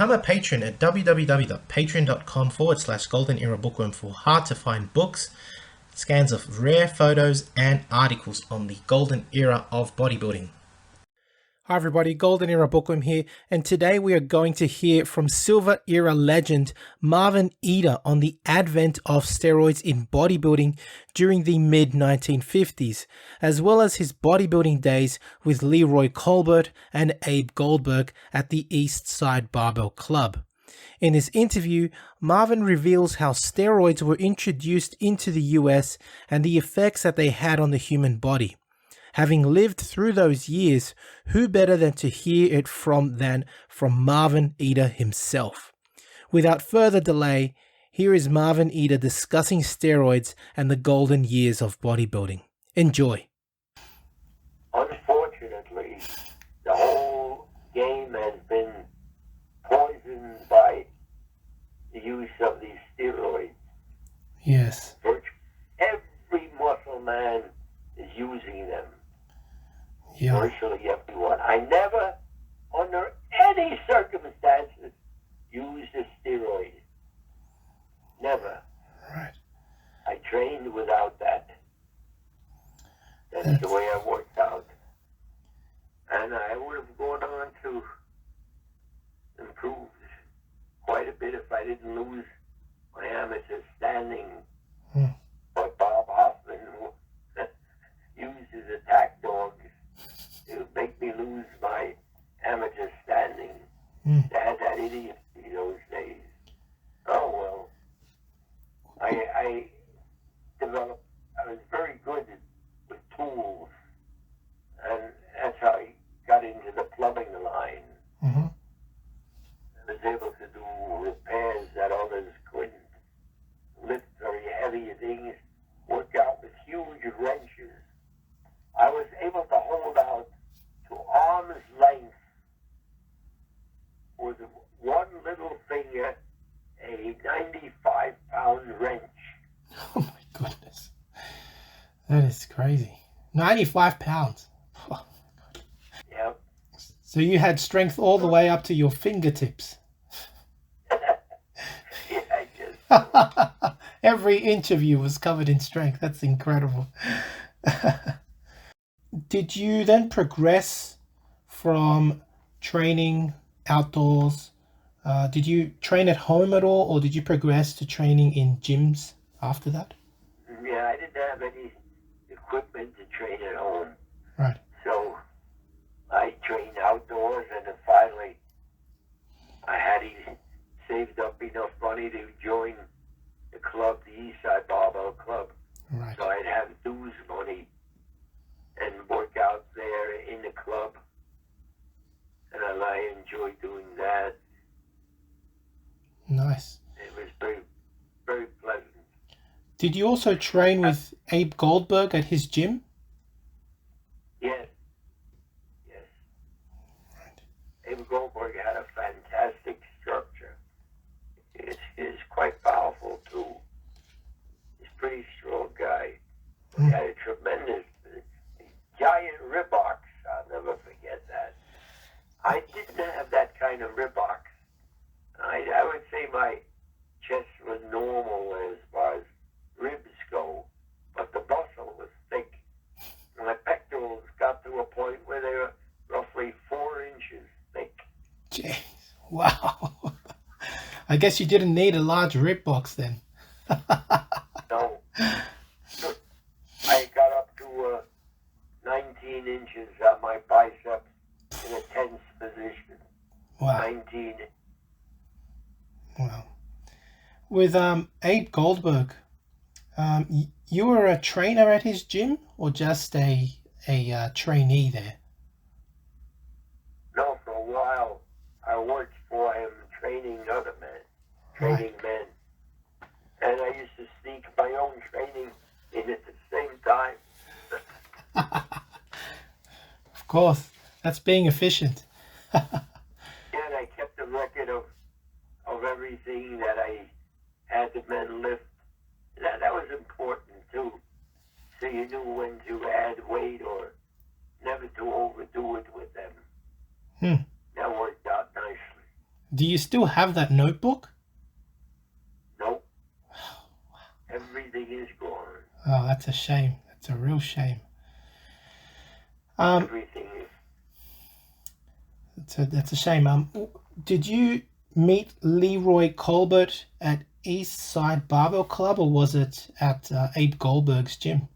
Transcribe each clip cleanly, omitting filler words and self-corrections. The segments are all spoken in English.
Become a patron at www.patreon.com/goldenerabookworm for hard-to-find books, scans of rare photos, and articles on the golden era of bodybuilding. Hi everybody, Golden Era Bookworm here, and today we are going to hear from Silver Era legend Marvin Eder on the advent of steroids in bodybuilding during the mid-1950s, as well as his bodybuilding days with Leroy Colbert and Abe Goldberg at the East Side Barbell Club. In this interview, Marvin reveals how steroids were introduced into the US and the effects that they had on the human body. Having lived through those years, who better than to hear it from Marvin Eder himself? Without further delay, here is Marvin Eder discussing steroids and the golden years of bodybuilding. Enjoy. Unfortunately, the whole game has been poisoned by the use of these steroids. Yes. Every muscle man is using them. Yeah. Virtually everyone. I never, under any circumstances, used a steroid. Never. Right. I trained without that. That's the way I worked out. And I would have gone on to improve quite a bit if I didn't lose my amateur standing. But Bob Hoffman used his attack dogs to make me lose my amateur standing. They had that idiocy those days. Oh well. I developed, I was very good with tools, and that's how I got into the plumbing line. Mm-hmm. I was able to do repairs that others couldn't. Lift very heavy things, work out with huge wrenches. I was able to hold out to arm's length with one little finger a 95-pound wrench. Oh my goodness. That is crazy. 95 pounds. Oh, Yep. so you had strength all the way up to your fingertips. Yeah, I just... Every inch of you was covered in strength. That's incredible. Did you then progress from training outdoors? Did you train at home at all, or did you progress to training in gyms after that? Yeah, I didn't have any equipment to train at home. Right. So I trained outdoors, and then finally I had saved up enough money to join the club, the East Side Barbell Club. Right. So I'd have dues money and work out there in the club. And I enjoyed doing that. Nice. It was very, very pleasant. Did you also train with Abe Goldberg at his gym? Yes. Yes. Right. Abe Goldberg had a fantastic structure. He's quite powerful too. He's a pretty strong guy. He had a tremendous, giant ribbox. I'll never forget that. I didn't have that kind of ribbox. I would say my chest was normal as far as ribs go, but the muscle was thick. My pectorals got to a point where they were roughly 4 inches thick. Jeez. Wow. I guess you didn't need a large rib box then. No. I got up to 19 inches on my biceps in a tense position. Wow. 19. Wow. With Abe Goldberg, you were a trainer at his gym or just a trainee there? No, for a while I worked for him training other men, training men. And I used to sneak my own training in at the same time. Of course, that's being efficient. And I kept a record of everything that I had the men lift. That was important too. So you knew when to add weight or never to overdo it with them. That worked out nicely. Do you still have that notebook? Nope. Everything is gone. Oh, that's a shame. That's a real shame. Everything is. That's a shame. Did you meet Leroy Colbert at East Side Barbell Club, or was it at Abe Goldberg's gym?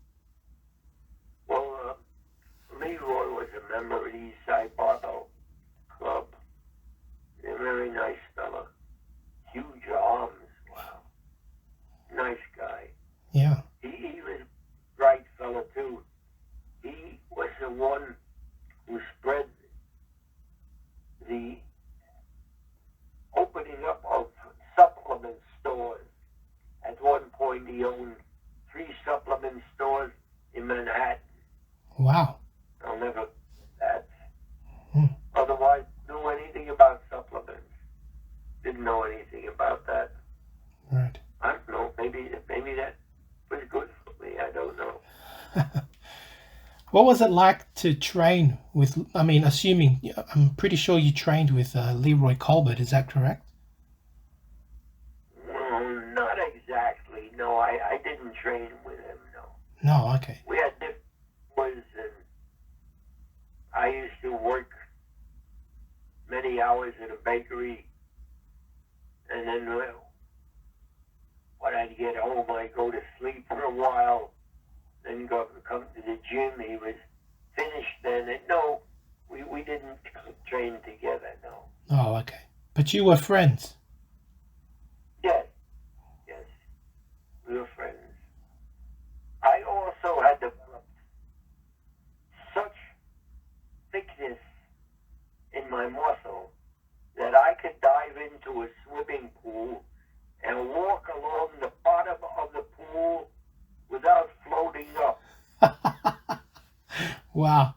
Well, Leroy was a member of the East Side Barbell Club. A very nice fella. Huge arms. Wow. Nice guy. Yeah. He was a bright fella, too. He was the one who spread the opening up of supplement stores. At one point, he owned 3 supplement stores in Manhattan. Wow. I'll never forget that. Hmm. Otherwise, knew anything about supplements. Didn't know anything about that. Right. I don't know. Maybe that was good for me. I don't know. What was it like to train with, I'm pretty sure you trained with Leroy Colbert, is that correct? Well, not exactly. No, I didn't train with him, no. No, okay. We had different boys, and I used to work many hours in a bakery, and then when I'd get home, I'd go to sleep for a while, then come to the gym. He was finished then, and no, we didn't train together, no. Oh, okay. But you were friends? Yes, we were friends. I also had developed such thickness in my muscle that I could dive into a swimming pool and walk along the bottom of the pool without floating up. Wow.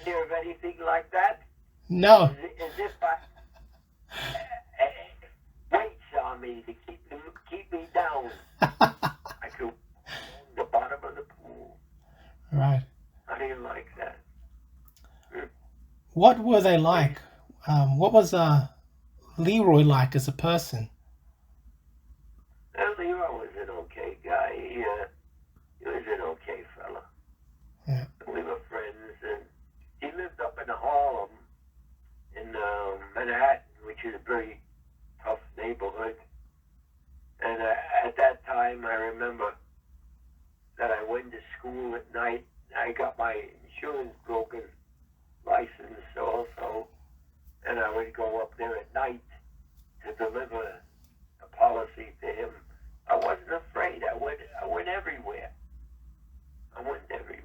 Hear of anything like that? No. As if I weights on me to keep me down. I could walk along the bottom of the pool. Right. I didn't like that. What were they like? What was Leroy like as a person? Well, Leroy was an okay guy. He was an okay fella. Yeah. We were friends, and he lived up in Harlem, in Manhattan, which is a very tough neighborhood. And at that time, I remember that I went to school at night. I got my insurance broker license also, and I would go up there at night to deliver a policy to him. I wasn't afraid. I went everywhere. I went everywhere.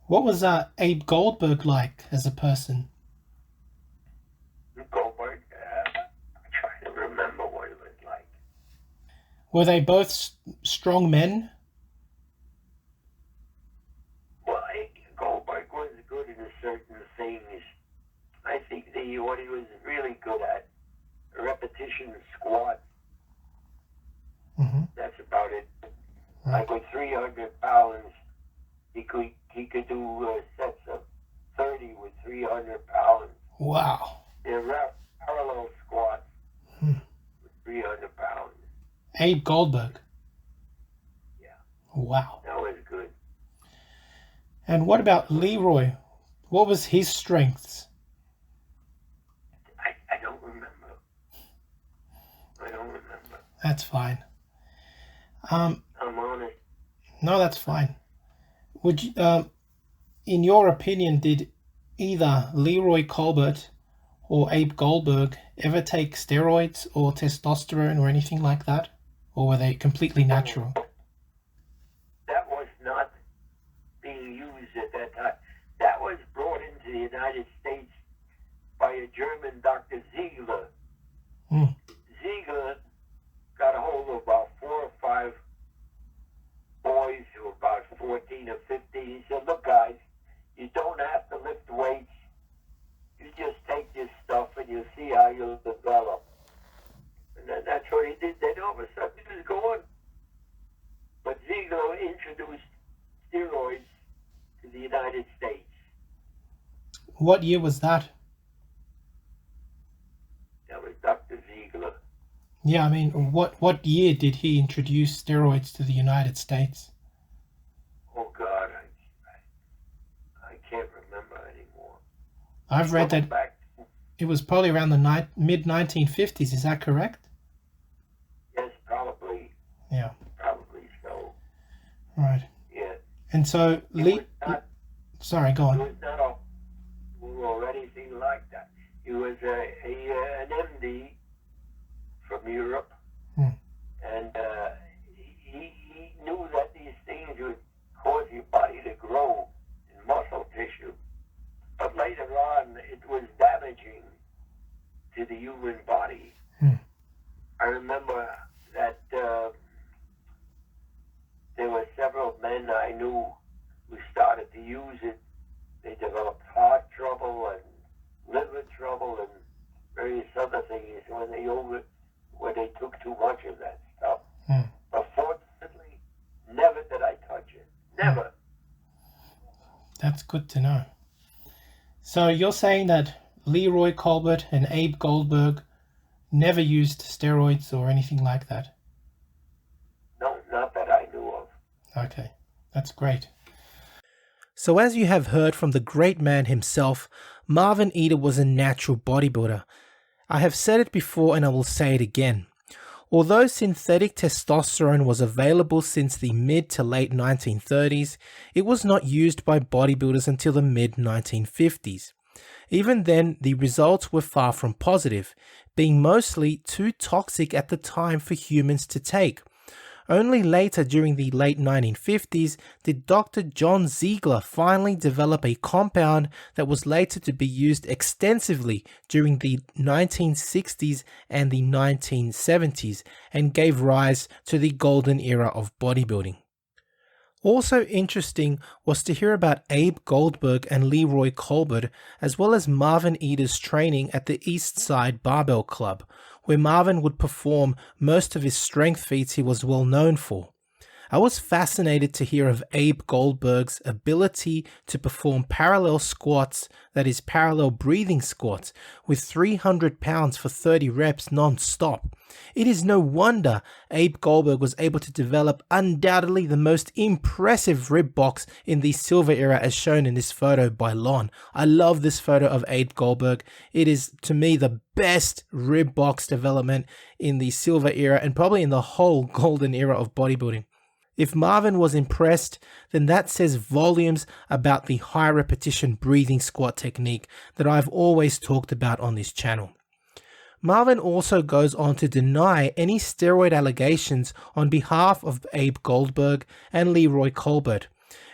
What was Abe Goldberg like as a person? Goldberg, I'm trying to remember what it was like. Were they both strong men? Well, Goldberg was good in certain things. I think what he was really good at, repetition squats. Mm-hmm. That's about it. Right. Like with 300 pounds, he could do sets of 30 with 300 pounds. Wow. They're parallel squats with 300 pounds. Abe Goldberg. Yeah. Wow. That was good. And what about Leroy? What was his strengths? I don't remember. That's fine. I'm honest. No, that's fine. Would you, in your opinion, did either Leroy Colbert or Abe Goldberg ever take steroids or testosterone or anything like that? Or were they completely natural? That was not being used at that time. That was brought into the United States by a German Dr. Ziegler. Mm. Ziegler got a hold of about 4 or 5 boys who were about 14 or 15. He said, look, guys, you don't have to lift weights. You just take this stuff and you'll see how you'll develop. And then that's what he did. Then all of a sudden he was going. But Ziegler introduced steroids to the United States. What year was that? Yeah, I mean, what year did he introduce steroids to the United States? Oh God, I can't remember anymore. I've read that Back, it was probably around the mid-1950s. Is that correct? yes, probably. Yeah. Probably so. Right. Yeah. And so sorry, go on. It was not a or anything like that. He was an MD from Europe, and he knew that these things would cause your body to grow in muscle tissue. But later on, it was damaging to the human body. I remember that there were several men I knew who started to use it. They developed heart trouble and liver trouble and various other things when they took too much of that stuff. But fortunately, never did I touch it. Never. That's good to know. So you're saying that Leroy Colbert and Abe Goldberg never used steroids or anything like that? No, not that I knew of. Okay, that's great. So as you have heard from the great man himself, Marvin Eder was a natural bodybuilder. I have said it before and I will say it again. Although synthetic testosterone was available since the mid to late 1930s, it was not used by bodybuilders until the mid 1950s. Even then, the results were far from positive, being mostly too toxic at the time for humans to take. Only later, during the late 1950s, did Dr. John Ziegler finally develop a compound that was later to be used extensively during the 1960s and the 1970s and gave rise to the golden era of bodybuilding. Also interesting was to hear about Abe Goldberg and Leroy Colbert, as well as Marvin Eder's training at the East Side Barbell Club, where Marvin would perform most of his strength feats he was well known for. I was fascinated to hear of Abe Goldberg's ability to perform parallel squats, that is parallel breathing squats, with 300 pounds for 30 reps non-stop. It is no wonder Abe Goldberg was able to develop undoubtedly the most impressive rib box in the silver era as shown in this photo by Lon. I love this photo of Abe Goldberg. It is to me the best rib box development in the silver era and probably in the whole golden era of bodybuilding. If Marvin was impressed, then that says volumes about the high repetition breathing squat technique that I've always talked about on this channel. Marvin also goes on to deny any steroid allegations on behalf of Abe Goldberg and Leroy Colbert,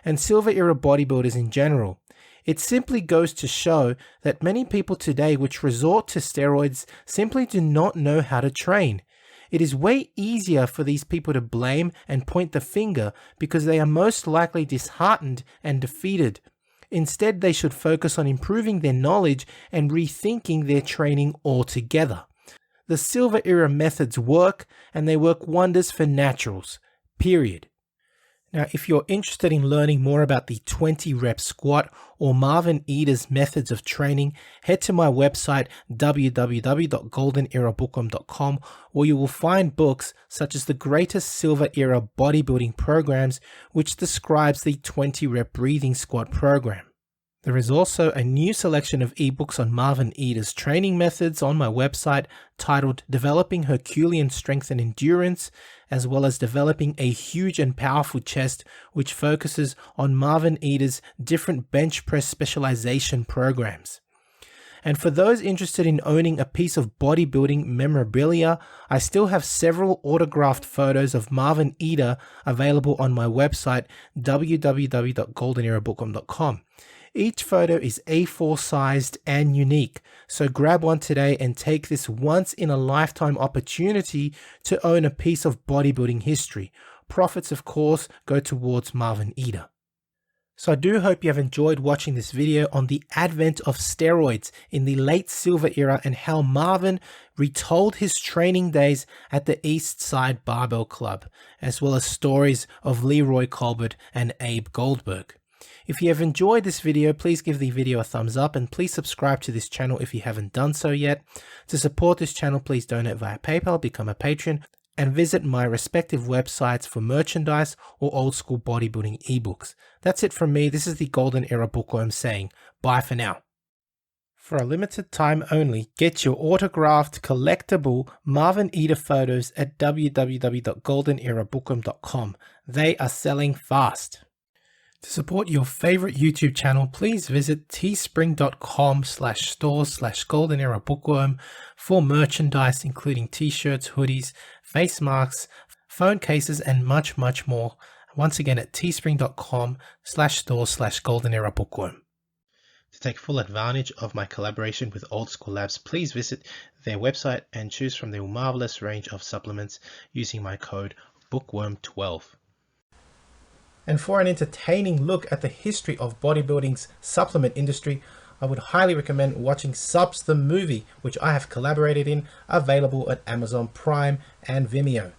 and silver era bodybuilders in general. It simply goes to show that many people today which resort to steroids simply do not know how to train. It is way easier for these people to blame and point the finger because they are most likely disheartened and defeated. Instead, they should focus on improving their knowledge and rethinking their training altogether. The silver era methods work, and they work wonders for naturals, period. Now, if you're interested in learning more about the 20 rep squat or Marvin Eder's methods of training, head to my website www.goldenerabookworm.com, where you will find books such as the greatest silver era bodybuilding programs, which describes the 20 rep breathing squat program. There is also a new selection of ebooks on Marvin Eder's training methods on my website titled Developing Herculean Strength and Endurance, as well as Developing a Huge and Powerful Chest, which focuses on Marvin Eder's different bench press specialization programs. And for those interested in owning a piece of bodybuilding memorabilia, I still have several autographed photos of Marvin Eder available on my website www.goldenerabookworm.com. Each photo is A4 sized and unique, so grab one today and take this once-in-a-lifetime opportunity to own a piece of bodybuilding history. Profits, of course, go towards Marvin Eder. So I do hope you have enjoyed watching this video on the advent of steroids in the late silver era and how Marvin retold his training days at the East Side Barbell Club, as well as stories of Leroy Colbert and Abe Goldberg. If you have enjoyed this video, please give the video a thumbs up and please subscribe to this channel if you haven't done so yet. To support this channel, please donate via PayPal, become a patron, and visit my respective websites for merchandise or old school bodybuilding ebooks. That's it from me. This is the Golden Era Bookworm saying bye for now. For a limited time only, get your autographed collectible Marvin Eder photos at www.goldenerabookworm.com. They are selling fast. To support your favorite YouTube channel, please visit teespring.com/stores/goldenerabookworm for merchandise including t-shirts, hoodies, face masks, phone cases, and much more. Once again at teespring.com/stores/goldenerabookworm. To take full advantage of my collaboration with Old School Labs, please visit their website and choose from their marvelous range of supplements using my code BOOKWORM12. And for an entertaining look at the history of bodybuilding's supplement industry, I would highly recommend watching Subs the Movie, which I have collaborated in, available at Amazon Prime and Vimeo.